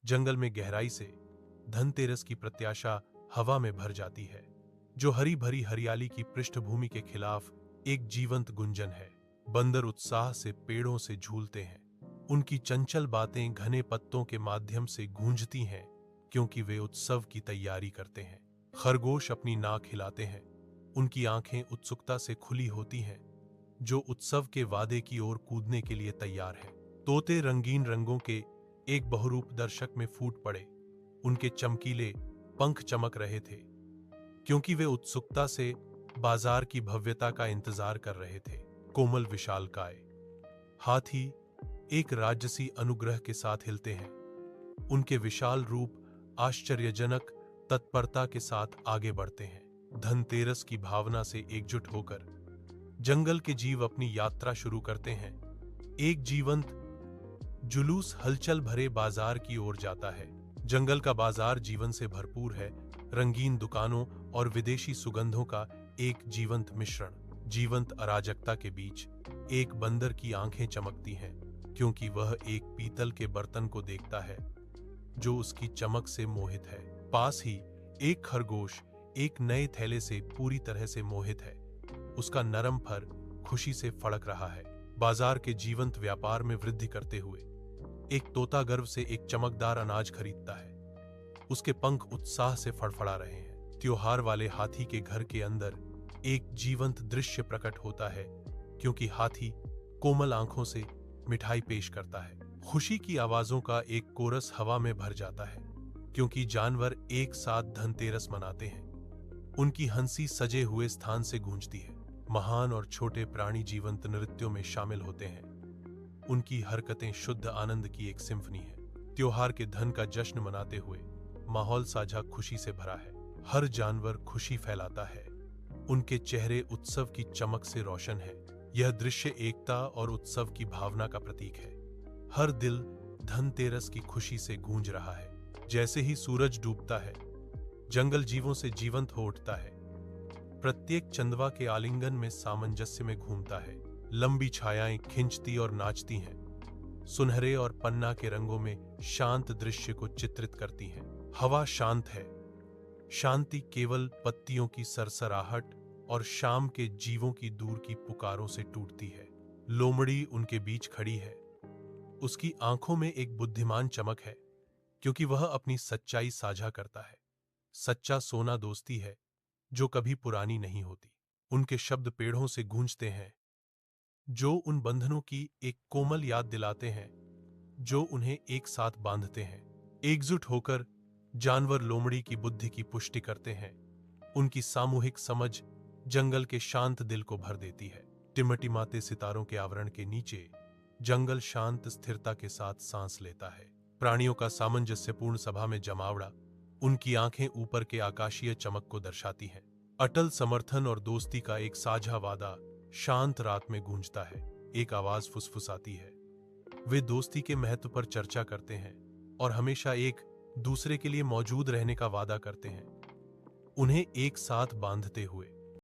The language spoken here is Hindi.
जंगल में गहराई से धनतेरस की प्रत्याशा हवा में भर जाती है, जो हरी भरी हरियाली की पृष्ठभूमि के खिलाफ एक जीवंत गुंजन है। बंदर उत्साह से पेड़ों से झूलते हैं। उनकी चंचल बातें घने पत्तों के माध्यम से गूंजती हैं, क्योंकि वे उत्सव की तैयारी करते हैं। खरगोश अपनी नाक हिलाते हैं। उनकी आंखें उत्सुकता से खुली होती हैं, जो उत्सव के वादे की ओर कूदने के लिए तैयार हैं। तोते रंगीन रंगों के एक बहुरूप दर्शक में फूट पड़े। उनके चमकीले पंख चमक रहे थे, क्योंकि वे उत्सुकता से बाजार की भव्यता का इंतजार कर रहे थे। कोमल विशालकाय हाथी एक राजसी अनुग्रह के साथ हिलते हैं। उनके विशाल रूप आश्चर्यजनक तत्परता के साथ आगे बढ़ते हैं। धनतेरस की भावना से एकजुट होकर जंगल के जीव अपनी यात्रा शुरू करते हैं। एक जीवंत जुलूस हलचल भरे बाजार की ओर जाता है। जंगल का बाजार जीवन से भरपूर है, रंगीन दुकानों और विदेशी सुगंधों का एक जीवंत मिश्रण। जीवंत अराजकता के बीच एक बंदर की आंखें चमकती हैं, क्योंकि वह एक पीतल के बर्तन को देखता है जो उसकी चमक से मोहित है। पास ही एक खरगोश एक नए थैले से पूरी तरह से मोहित है। उसका नरम फर खुशी से फड़क रहा है। बाजार के जीवंत व्यापार में वृद्धि करते हुए एक तोता गर्व से एक चमकदार अनाज खरीदता है। उसके पंख उत्साह से फड़फड़ा रहे हैं। त्योहार वाले हाथी के घर के अंदर एक जीवंत दृश्य प्रकट होता है, क्योंकि हाथी कोमल आंखों से मिठाई पेश करता है। खुशी की आवाजों का एक कोरस हवा में भर जाता है, क्योंकि जानवर एक साथ धनतेरस मनाते हैं। उनकी हंसी सजे हुए स्थान से गूंजती है। महान और छोटे प्राणी जीवंत नृत्यों में शामिल होते हैं। उनकी हरकतें शुद्ध आनंद की एक सिम्फनी है। त्योहार के धन का जश्न मनाते हुए माहौल साझा खुशी से भरा है। हर जानवर खुशी फैलाता है। उनके चेहरे उत्सव की चमक से रोशन है। यह दृश्य एकता और उत्सव की भावना का प्रतीक है। हर दिल धनतेरस की खुशी से गूंज रहा है। जैसे ही सूरज डूबता है, जंगल जीवों से जीवंत हो उठता है। प्रत्येक चंदवा के आलिंगन में सामंजस्य में घूमता है। लंबी छायाएं खिंचती और नाचती हैं। सुनहरे और पन्ना के रंगों में शांत दृश्य को चित्रित करती हैं। हवा शांत है। शांति केवल पत्तियों की सरसराहट और शाम के जीवों की दूर की पुकारों से टूटती है। लोमड़ी उनके बीच खड़ी है। उसकी आंखों में एक बुद्धिमान चमक है, क्योंकि वह अपनी सच्चाई साझा करता है। सच्चा सोना दोस्ती है, जो कभी पुरानी नहीं होती। उनके शब्द पेड़ों से गूंजते हैं, जो उन बंधनों की एक कोमल याद दिलाते हैं जो उन्हें एक साथ बांधते हैं। एकजुट होकर जानवर लोमड़ी की बुद्धि की पुष्टि करते हैं। उनकी सामूहिक समझ जंगल के शांत दिल को भर देती है। टिमटिमाते सितारों के आवरण के नीचे जंगल शांत स्थिरता के साथ सांस लेता है। प्राणियों का सामंजस्यपूर्ण सभा में जमावड़ा। उनकी आंखें ऊपर के आकाशीय चमक को दर्शाती हैं। अटल समर्थन और दोस्ती का एक साझा वादा शांत रात में गूंजता है। एक आवाज फुसफुसाती है। वे दोस्ती के महत्व पर चर्चा करते हैं और हमेशा एक दूसरे के लिए मौजूद रहने का वादा करते हैं। उन्हें एक साथ बांधते हुए